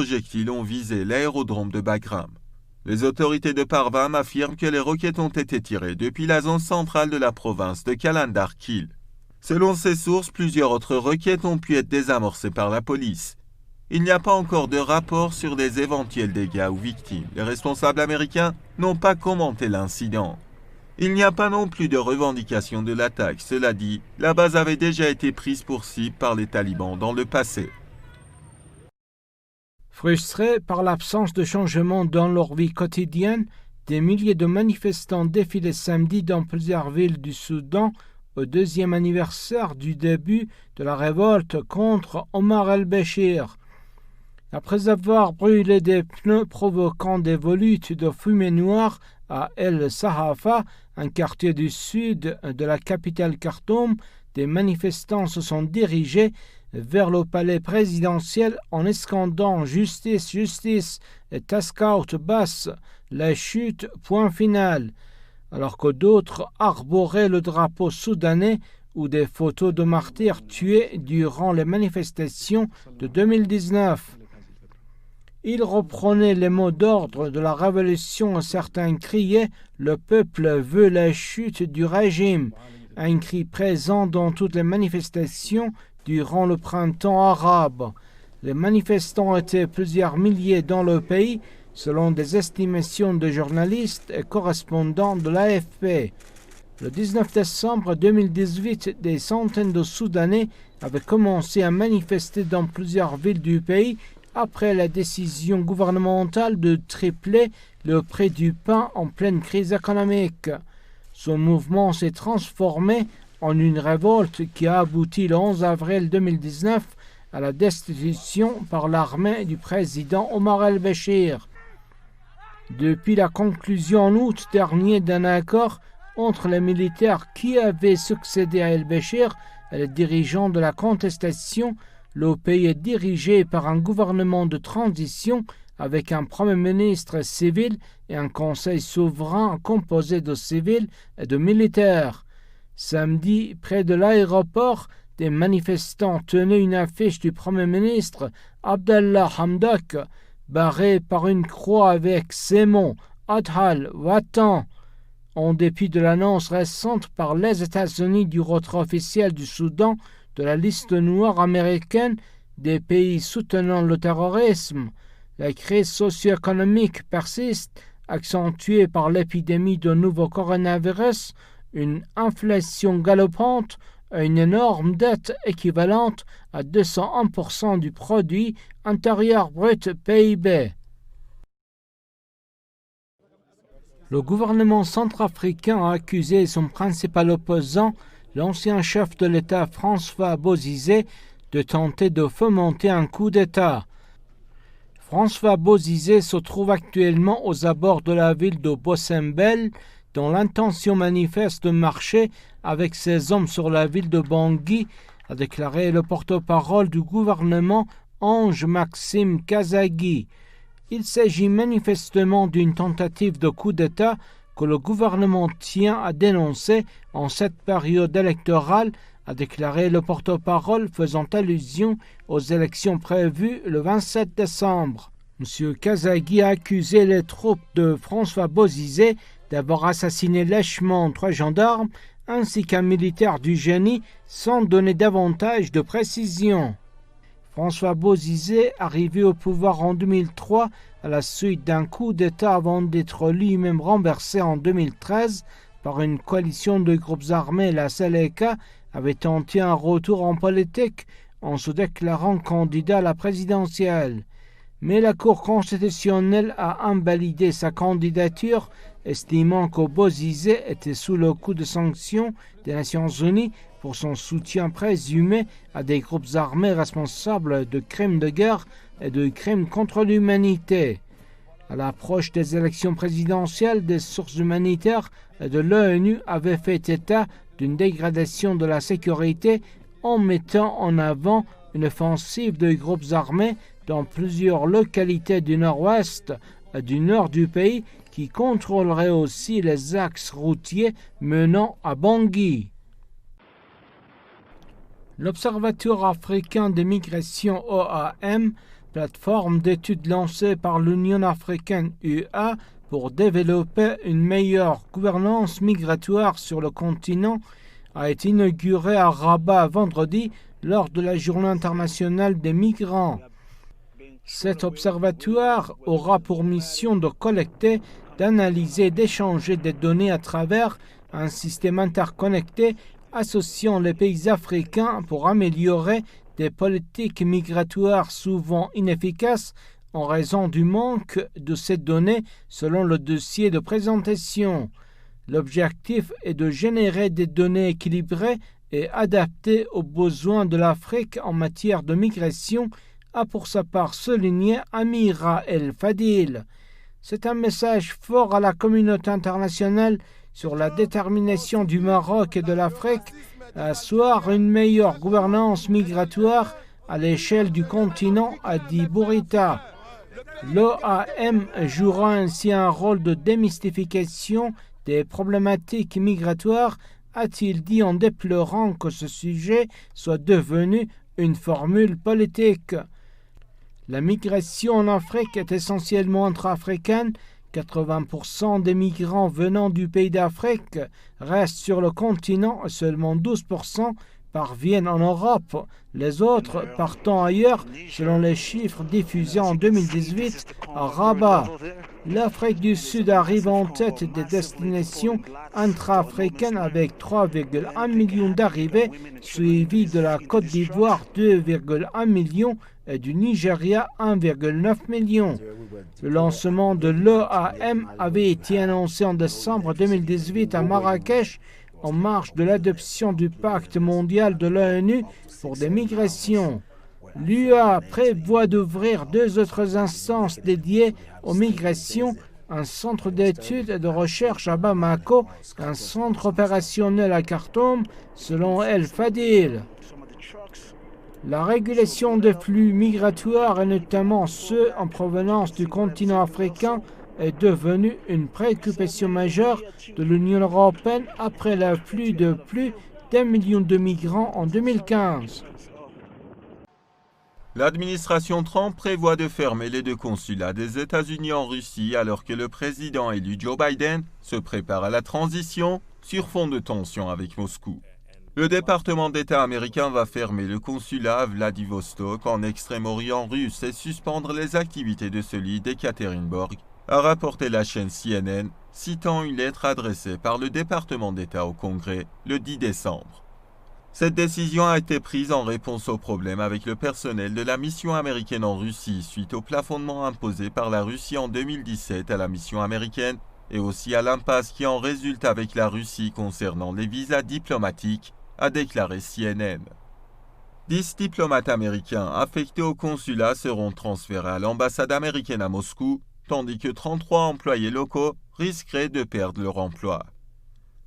projectiles ont visé l'aérodrome de Bagram. Les autorités de Parvane affirment que les roquettes ont été tirées depuis la zone centrale de la province de Kalandar-Kil. Selon ces sources, plusieurs autres roquettes ont pu être désamorcées par la police. Il n'y a pas encore de rapport sur des éventuels dégâts ou victimes. Les responsables américains n'ont pas commenté l'incident. Il n'y a pas non plus de revendication de l'attaque. Cela dit, la base avait déjà été prise pour cible par les talibans dans le passé. Frustrés par l'absence de changement dans leur vie quotidienne, des milliers de manifestants défilaient samedi dans plusieurs villes du Soudan au deuxième anniversaire du début de la révolte contre Omar el-Béchir. Après avoir brûlé des pneus provoquant des volutes de fumée noire à El Sahafa, un quartier du sud de la capitale Khartoum, des manifestants se sont dirigés vers le palais présidentiel en escandant « Justice, justice » et « Task-out basse, la chute, point final », alors que d'autres arboraient le drapeau soudanais ou des photos de martyrs tués durant les manifestations de 2019. Ils reprenaient les mots d'ordre de la révolution et certains criaient « Le peuple veut la chute du régime », un cri présent dans toutes les manifestations durant le printemps arabe. Les manifestants étaient plusieurs milliers dans le pays, selon des estimations de journalistes et correspondants de l'AFP. Le 19 décembre 2018, des centaines de Soudanais avaient commencé à manifester dans plusieurs villes du pays après la décision gouvernementale de tripler le prix du pain en pleine crise économique. Ce mouvement s'est transformé en une révolte qui a abouti le 11 avril 2019 à la destitution par l'armée du président Omar el-Béchir. Depuis la conclusion en août dernier d'un accord entre les militaires qui avaient succédé à el-Béchir et les dirigeants de la contestation, le pays est dirigé par un gouvernement de transition avec un premier ministre civil et un conseil souverain composé de civils et de militaires. Samedi, près de l'aéroport, des manifestants tenaient une affiche du Premier ministre Abdallah Hamdok, barrée par une croix avec ces mots « Adhal, va-t'en ». En dépit de l'annonce récente par les États-Unis du retrait officiel du Soudan de la liste noire américaine des pays soutenant le terrorisme, la crise socio-économique persiste, accentuée par l'épidémie de nouveau coronavirus, une inflation galopante et une énorme dette équivalente à 201% du produit intérieur brut PIB. Le gouvernement centrafricain a accusé son principal opposant, l'ancien chef de l'État François Bozizé, de tenter de fomenter un coup d'État. François Bozizé se trouve actuellement aux abords de la ville de Bossembel, dont l'intention manifeste de marcher avec ses hommes sur la ville de Bangui, a déclaré le porte-parole du gouvernement Ange Maxime Kazagui. Il s'agit manifestement d'une tentative de coup d'État que le gouvernement tient à dénoncer en cette période électorale, a déclaré le porte-parole faisant allusion aux élections prévues le 27 décembre. M. Kazagui a accusé les troupes de François Bozizé d'avoir assassiné lèchement 3 gendarmes ainsi qu'un militaire du génie sans donner davantage de précision. François Bozizé, arrivé au pouvoir en 2003 à la suite d'un coup d'État avant d'être lui-même renversé en 2013 par une coalition de groupes armés, la Seleka, avait tenté un retour en politique en se déclarant candidat à la présidentielle. Mais la Cour constitutionnelle a invalidé sa candidature, estimant que Bozizé était sous le coup de sanctions des Nations Unies pour son soutien présumé à des groupes armés responsables de crimes de guerre et de crimes contre l'humanité. À l'approche des élections présidentielles, des sources humanitaires et de l'ONU avaient fait état d'une dégradation de la sécurité en mettant en avant une offensive de groupes armés dans plusieurs localités du nord-ouest et du nord du pays qui contrôlerait aussi les axes routiers menant à Bangui. L'Observatoire africain des migrations OAM plateforme d'études lancée par l'Union africaine UA pour développer une meilleure gouvernance migratoire sur le continent, a été inaugurée à Rabat vendredi lors de la Journée internationale des migrants. Cet observatoire aura pour mission de collecter, d'analyser et d'échanger des données à travers un système interconnecté associant les pays africains pour améliorer des politiques migratoires souvent inefficaces en raison du manque de ces données selon le dossier de présentation. L'objectif est de générer des données équilibrées et adaptées aux besoins de l'Afrique en matière de migration, a pour sa part souligné Amira El Fadil. C'est un message fort à la communauté internationale sur la détermination du Maroc et de l'Afrique à asseoir une meilleure gouvernance migratoire à l'échelle du continent, a dit Bourita. L'OAM jouera ainsi un rôle de démystification des problématiques migratoires, a-t-il dit en déplorant que ce sujet soit devenu une formule politique. La migration en Afrique est essentiellement intra-africaine. 80% des migrants venant du pays d'Afrique restent sur le continent et seulement 12% parviennent en Europe. Les autres partant ailleurs, selon les chiffres diffusés en 2018 à Rabat. L'Afrique du Sud arrive en tête des destinations intra-africaines avec 3,1 millions d'arrivées, suivi de la Côte d'Ivoire 2,1 millions et du Nigeria 1,9 million. Le lancement de l'OAM avait été annoncé en décembre 2018 à Marrakech en marge de l'adoption du pacte mondial de l'ONU pour des migrations. L'UA prévoit d'ouvrir 2 autres instances dédiées aux migrations, un centre d'études et de recherche à Bamako, un centre opérationnel à Khartoum, selon El Fadil. La régulation des flux migratoires, et notamment ceux en provenance du continent africain, est devenue une préoccupation majeure de l'Union européenne après l'afflux de plus d'1 million de migrants en 2015. L'administration Trump prévoit de fermer les 2 consulats des États-Unis en Russie alors que le président élu Joe Biden se prépare à la transition sur fond de tensions avec Moscou. Le département d'État américain va fermer le consulat à Vladivostok en Extrême-Orient russe et suspendre les activités de celui d'Ekaterinbourg, a rapporté la chaîne CNN, citant une lettre adressée par le département d'État au Congrès le 10 décembre. Cette décision a été prise en réponse aux problèmes avec le personnel de la mission américaine en Russie suite au plafonnement imposé par la Russie en 2017 à la mission américaine et aussi à l'impasse qui en résulte avec la Russie concernant les visas diplomatiques, a déclaré CNN. 10 diplomates américains affectés au consulat seront transférés à l'ambassade américaine à Moscou, tandis que 33 employés locaux risqueraient de perdre leur emploi.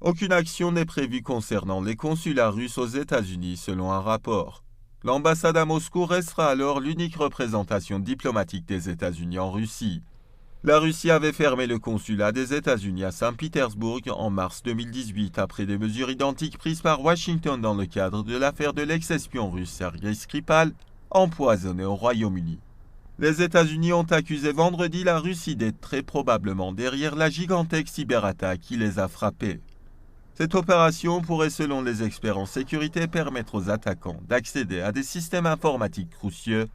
Aucune action n'est prévue concernant les consulats russes aux États-Unis selon un rapport. L'ambassade à Moscou restera alors l'unique représentation diplomatique des États-Unis en Russie. La Russie avait fermé le consulat des États-Unis à Saint-Pétersbourg en mars 2018 après des mesures identiques prises par Washington dans le cadre de l'affaire de l'ex-espion russe Sergei Skripal, empoisonné au Royaume-Uni. Les États-Unis ont accusé vendredi la Russie d'être très probablement derrière la gigantesque cyberattaque qui les a frappés. Cette opération pourrait, selon les experts en sécurité, permettre aux attaquants d'accéder à des systèmes informatiques cruciaux.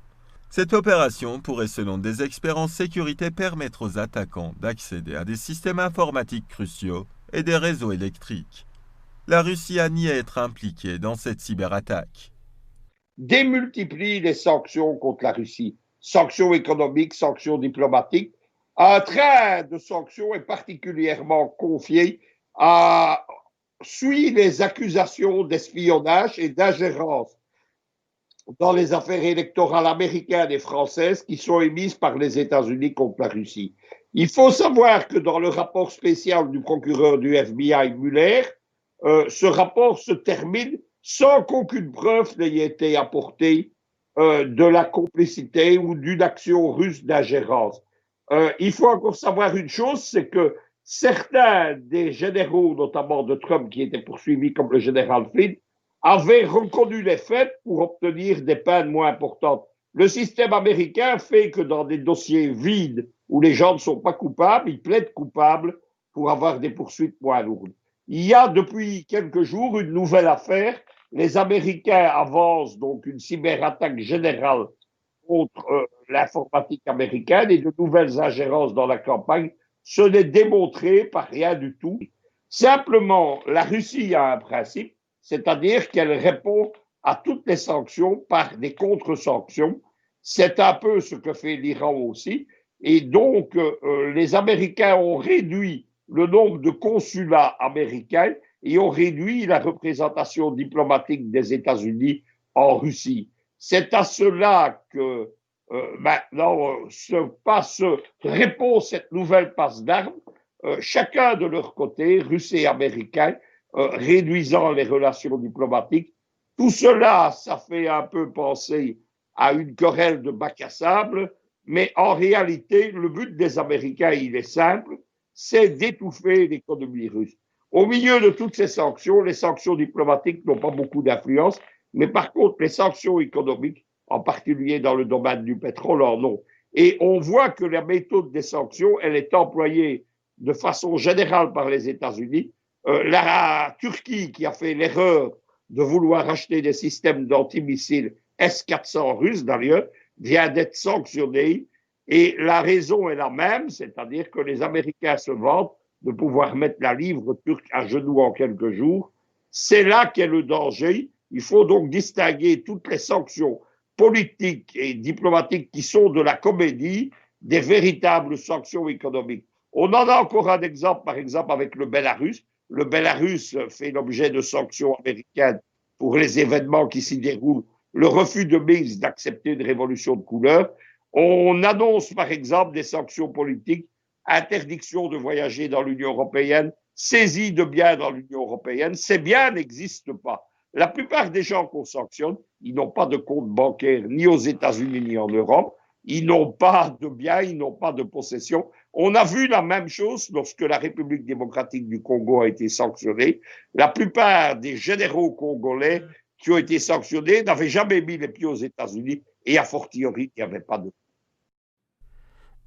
Cette opération pourrait, selon des experts en sécurité, permettre aux attaquants d'accéder à des systèmes informatiques cruciaux et des réseaux électriques. La Russie a nié être impliquée dans cette cyberattaque. Démultiplie les sanctions contre la Russie, sanctions économiques, sanctions diplomatiques. Un train de sanctions est particulièrement confié à suit les accusations d'espionnage et d'ingérence dans les affaires électorales américaines et françaises qui sont émises par les États-Unis contre la Russie. Il faut savoir que dans le rapport spécial du procureur du FBI Mueller, ce rapport se termine sans qu'aucune preuve n'ait été apportée de la complicité ou d'une action russe d'ingérence. Il faut encore savoir une chose, c'est que certains des généraux, notamment de Trump, qui étaient poursuivis comme le général Flynn, avaient reconnu les faits pour obtenir des peines moins importantes. Le système américain fait que dans des dossiers vides où les gens ne sont pas coupables, ils plaident coupables pour avoir des poursuites moins lourdes. Il y a depuis quelques jours une nouvelle affaire. Les Américains avancent donc une cyberattaque générale contre l'informatique américaine et de nouvelles ingérences dans la campagne. Ce n'est démontré par rien du tout. Simplement, la Russie a un principe, c'est-à-dire qu'elle répond à toutes les sanctions par des contre-sanctions. C'est un peu ce que fait l'Iran aussi. Et donc, les Américains ont réduit le nombre de consulats américains et ont réduit la représentation diplomatique des États-Unis en Russie. C'est à cela que maintenant répond cette nouvelle passe d'armes, chacun de leur côté, Russes et Américains, réduisant les relations diplomatiques. Tout cela, ça fait un peu penser à une querelle de bac à sable, mais en réalité, le but des Américains, il est simple, c'est d'étouffer l'économie russe. Au milieu de toutes ces sanctions, les sanctions diplomatiques n'ont pas beaucoup d'influence, mais par contre, les sanctions économiques, en particulier dans le domaine du pétrole, en ont. Et on voit que la méthode des sanctions, elle est employée de façon générale par les États-Unis. La Turquie, qui a fait l'erreur de vouloir acheter des systèmes d'antimissiles S-400 russes, d'ailleurs, vient d'être sanctionnée. Et la raison est la même, c'est-à-dire que les Américains se vantent de pouvoir mettre la livre turque à genoux en quelques jours. C'est là qu'est le danger. Il faut donc distinguer toutes les sanctions politiques et diplomatiques qui sont de la comédie des véritables sanctions économiques. On en a encore un exemple, par exemple, avec le Bélarus. Le Bélarus fait l'objet de sanctions américaines pour les événements qui s'y déroulent. Le refus de Minsk d'accepter une révolution de couleur. On annonce, par exemple, des sanctions politiques, interdiction de voyager dans l'Union européenne, saisie de biens dans l'Union européenne. Ces biens n'existent pas. La plupart des gens qu'on sanctionne, ils n'ont pas de compte bancaire ni aux États-Unis ni en Europe. Ils n'ont pas de biens, ils n'ont pas de possession. On a vu la même chose lorsque la République démocratique du Congo a été sanctionnée. La plupart des généraux congolais qui ont été sanctionnés n'avaient jamais mis les pieds aux États-Unis et a fortiori, il n'y avait pas de...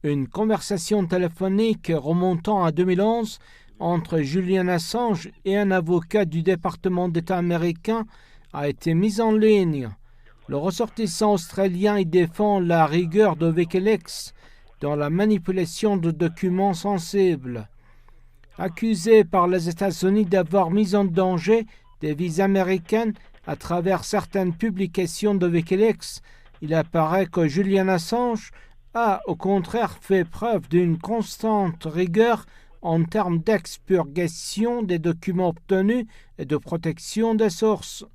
Une conversation téléphonique remontant à 2011 entre Julian Assange et un avocat du département d'État américain a été mise en ligne. Le ressortissant australien y défend la rigueur de Wikileaks dans la manipulation de documents sensibles. Accusé par les États-Unis d'avoir mis en danger des vies américaines à travers certaines publications de Wikileaks, il apparaît que Julian Assange a au contraire fait preuve d'une constante rigueur en termes d'expurgation des documents obtenus et de protection des sources.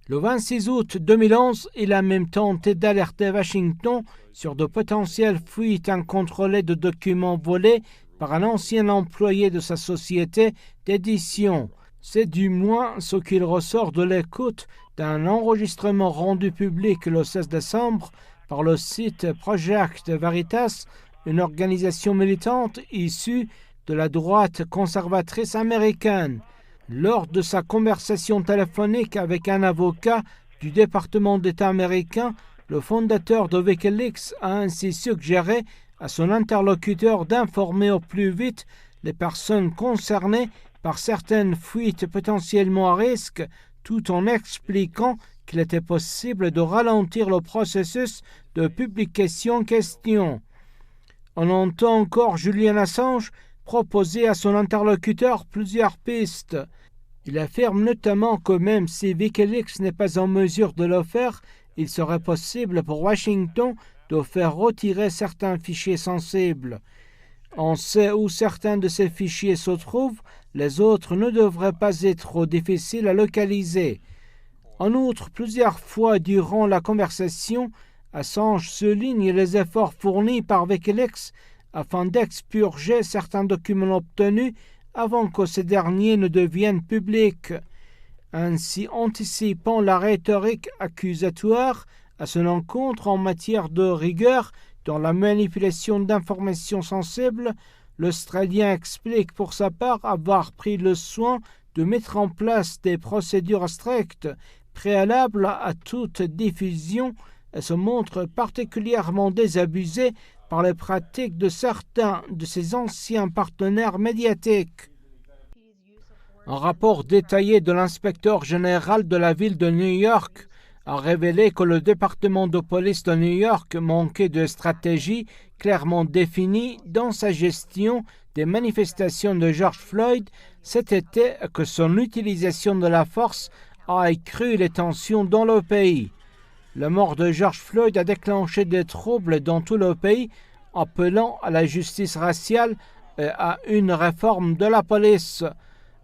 Le 26 août 2011, il a même tenté d'alerter Washington sur de potentielles fuites incontrôlées de documents volés par un ancien employé de sa société d'édition. C'est du moins ce qu'il ressort de l'écoute d'un enregistrement rendu public le 16 décembre par le site Project Veritas, une organisation militante issue de la droite conservatrice américaine. Lors de sa conversation téléphonique avec un avocat du département d'État américain, le fondateur de Wikileaks a ainsi suggéré à son interlocuteur d'informer au plus vite les personnes concernées par certaines fuites potentiellement à risque, tout en expliquant qu'il était possible de ralentir le processus de publication en question. On entend encore Julian Assange proposer à son interlocuteur plusieurs pistes. Il affirme notamment que même si Wikileaks n'est pas en mesure de le faire, il serait possible pour Washington de faire retirer certains fichiers sensibles. On sait où certains de ces fichiers se trouvent, les autres ne devraient pas être trop difficiles à localiser. En outre, plusieurs fois durant la conversation, Assange souligne les efforts fournis par Wikileaks afin d'expurger certains documents obtenus avant que ces derniers ne deviennent publics, ainsi anticipant la rhétorique accusatoire à son encontre en matière de rigueur dans la manipulation d'informations sensibles. L'Australien explique pour sa part avoir pris le soin de mettre en place des procédures strictes préalables à toute diffusion et se montre particulièrement désabusée par les pratiques de certains de ses anciens partenaires médiatiques. Un rapport détaillé de l'inspecteur général de la ville de New York a révélé que le département de police de New York manquait de stratégie clairement définie dans sa gestion des manifestations de George Floyd cet été et que son utilisation de la force a accru les tensions dans le pays. La mort de George Floyd a déclenché des troubles dans tout le pays, appelant à la justice raciale et à une réforme de la police.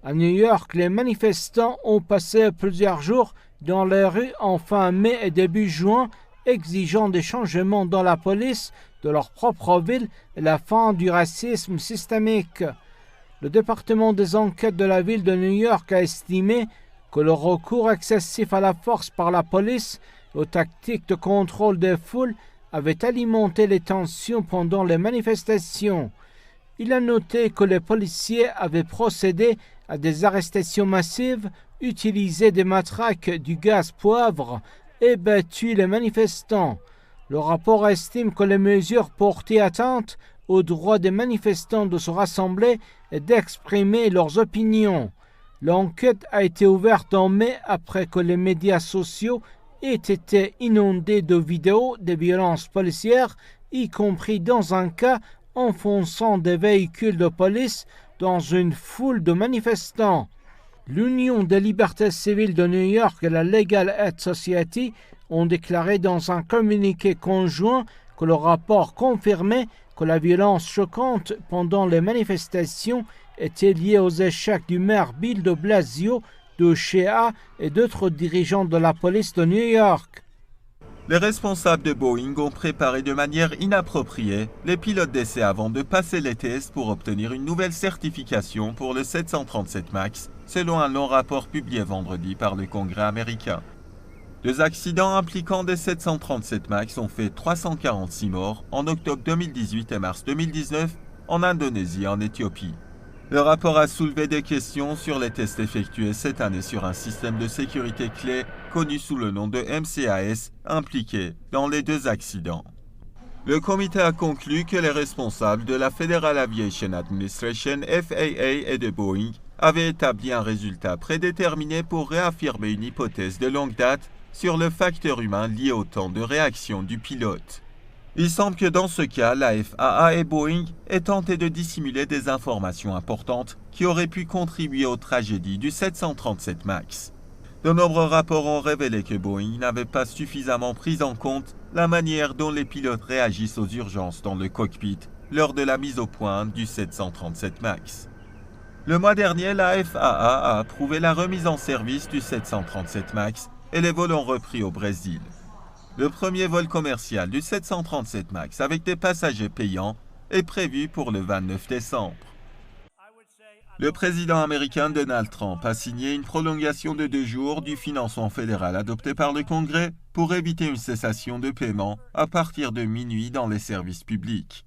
À New York, les manifestants ont passé plusieurs jours dans les rues en fin mai et début juin, exigeant des changements dans la police de leur propre ville et la fin du racisme systémique. Le département des enquêtes de la ville de New York a estimé que le recours excessif à la force par la police et aux tactiques de contrôle des foules avait alimenté les tensions pendant les manifestations. Il a noté que les policiers avaient procédé à des arrestations massives, utilisé des matraques, du gaz poivre et battu les manifestants. Le rapport estime que les mesures portaient atteinte au droit des manifestants de se rassembler et d'exprimer leurs opinions. L'enquête a été ouverte en mai après que les médias sociaux aient été inondés de vidéos de violences policières, y compris dans un cas enfonçant des véhicules de police dans une foule de manifestants. L'Union des libertés civiles de New York et la Legal Aid Society ont déclaré dans un communiqué conjoint que le rapport confirmait que la violence choquante pendant les manifestations était liée aux échecs du maire Bill de Blasio, de Shea et d'autres dirigeants de la police de New York. Les responsables de Boeing ont préparé de manière inappropriée les pilotes d'essai avant de passer les tests pour obtenir une nouvelle certification pour le 737 MAX, selon un long rapport publié vendredi par le Congrès américain. 2 accidents impliquant des 737 MAX ont fait 346 morts en octobre 2018 et mars 2019 en Indonésie et en Éthiopie. Le rapport a soulevé des questions sur les tests effectués cette année sur un système de sécurité clé connu sous le nom de MCAS impliqué dans les 2 accidents. Le comité a conclu que les responsables de la Federal Aviation Administration, FAA et de Boeing avaient établi un résultat prédéterminé pour réaffirmer une hypothèse de longue date sur le facteur humain lié au temps de réaction du pilote. Il semble que dans ce cas, la FAA et Boeing aient tenté de dissimuler des informations importantes qui auraient pu contribuer aux tragédies du 737 MAX. De nombreux rapports ont révélé que Boeing n'avait pas suffisamment pris en compte la manière dont les pilotes réagissent aux urgences dans le cockpit lors de la mise au point du 737 MAX. Le mois dernier, la FAA a approuvé la remise en service du 737 MAX et les vols ont repris au Brésil. Le premier vol commercial du 737 MAX avec des passagers payants est prévu pour le 29 décembre. Le président américain Donald Trump a signé une prolongation de 2 jours du financement fédéral adopté par le Congrès pour éviter une cessation de paiement à partir de minuit dans les services publics.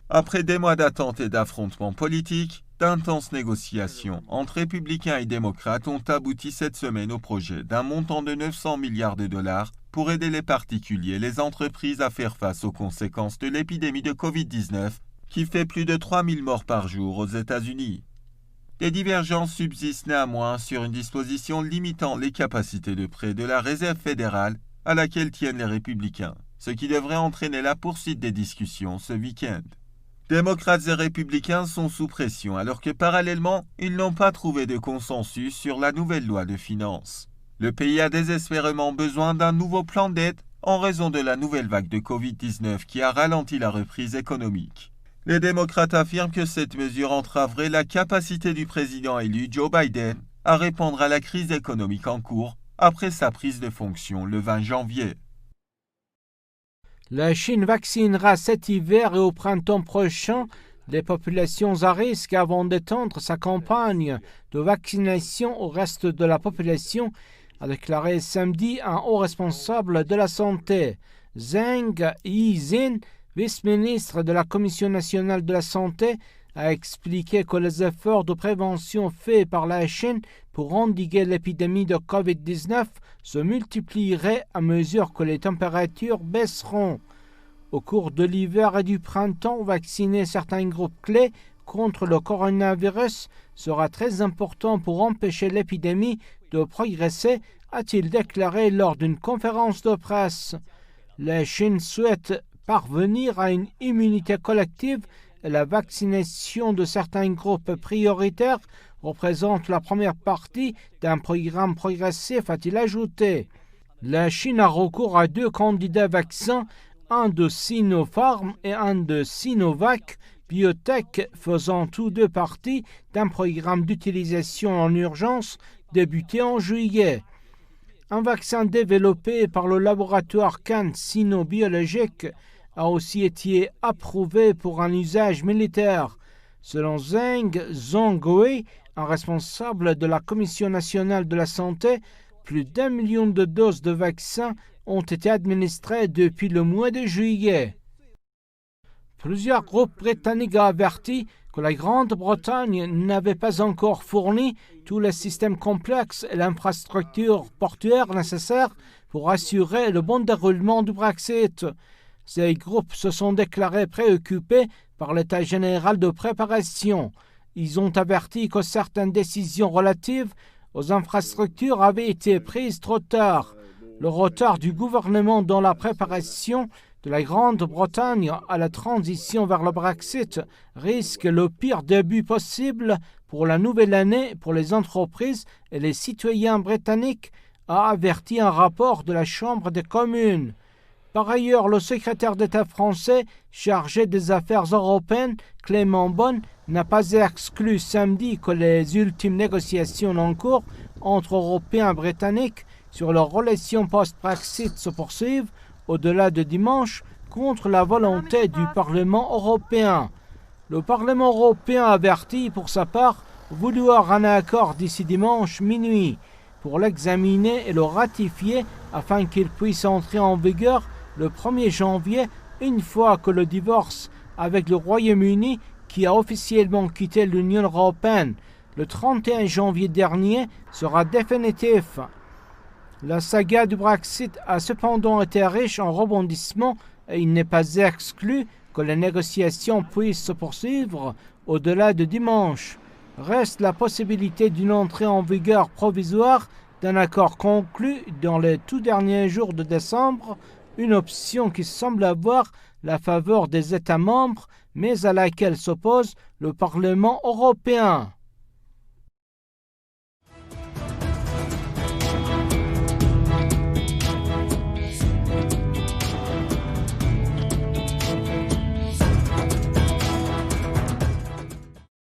Après des mois d'attente et d'affrontements politiques, d'intenses négociations entre républicains et démocrates ont abouti cette semaine au projet d'un montant de 900 milliards de dollars pour aider les particuliers et les entreprises à faire face aux conséquences de l'épidémie de Covid-19 qui fait plus de 3000 morts par jour aux États-Unis. Des divergences subsistent néanmoins sur une disposition limitant les capacités de prêt de la Réserve fédérale à laquelle tiennent les républicains, ce qui devrait entraîner la poursuite des discussions ce week-end. Démocrates et républicains sont sous pression alors que parallèlement, ils n'ont pas trouvé de consensus sur la nouvelle loi de finances. Le pays a désespérément besoin d'un nouveau plan d'aide en raison de la nouvelle vague de Covid-19 qui a ralenti la reprise économique. Les démocrates affirment que cette mesure entraverait la capacité du président élu Joe Biden à répondre à la crise économique en cours après sa prise de fonction le 20 janvier. La Chine vaccinera cet hiver et au printemps prochain les populations à risque avant d'étendre sa campagne de vaccination au reste de la population, a déclaré samedi un haut responsable de la santé. Zheng Yizhen, vice-ministre de la Commission nationale de la santé, a expliqué que les efforts de prévention faits par la Chine pour endiguer l'épidémie de Covid-19 se multiplieraient à mesure que les températures baisseront. Au cours de l'hiver et du printemps, vacciner certains groupes clés contre le coronavirus sera très important pour empêcher l'épidémie de progresser, a-t-il déclaré lors d'une conférence de presse. La Chine souhaite parvenir à une immunité collective et la vaccination de certains groupes prioritaires représente la première partie d'un programme progressif, a-t-il ajouté. La Chine a recours à 2 candidats vaccins, un de Sinopharm et un de Sinovac Biotech, faisant tous 2 partie d'un programme d'utilisation en urgence débuté en juillet. Un vaccin développé par le laboratoire CanSino Biologique a aussi été approuvé pour un usage militaire. Selon Zheng Zhonghui, un responsable de la Commission nationale de la santé, plus d'1 million de doses de vaccins ont été administrées depuis le mois de juillet. Plusieurs groupes britanniques ont averti que la Grande-Bretagne n'avait pas encore fourni tous les systèmes complexes et l'infrastructure portuaire nécessaires pour assurer le bon déroulement du Brexit. Ces groupes se sont déclarés préoccupés par l'état général de préparation. Ils ont averti que certaines décisions relatives aux infrastructures avaient été prises trop tard. Le retard du gouvernement dans la préparation de la Grande-Bretagne à la transition vers le Brexit risque le pire début possible pour la nouvelle année pour les entreprises et les citoyens britanniques, a averti un rapport de la Chambre des communes. Par ailleurs, le secrétaire d'État français chargé des affaires européennes, Clément Beaune, n'a pas exclu samedi que les ultimes négociations en cours entre Européens et Britanniques sur leurs relations post-Brexit se poursuivent au-delà de dimanche contre la volonté du Parlement européen. Le Parlement européen avertit pour sa part vouloir un accord d'ici dimanche minuit pour l'examiner et le ratifier afin qu'il puisse entrer en vigueur le 1er janvier, une fois que le divorce avec le Royaume-Uni, qui a officiellement quitté l'Union européenne le 31 janvier dernier, sera définitif. La saga du Brexit a cependant été riche en rebondissements et il n'est pas exclu que les négociations puissent se poursuivre au-delà de dimanche. Reste la possibilité d'une entrée en vigueur provisoire d'un accord conclu dans les tout derniers jours de décembre, une option qui semble avoir la faveur des États membres, mais à laquelle s'oppose le Parlement européen.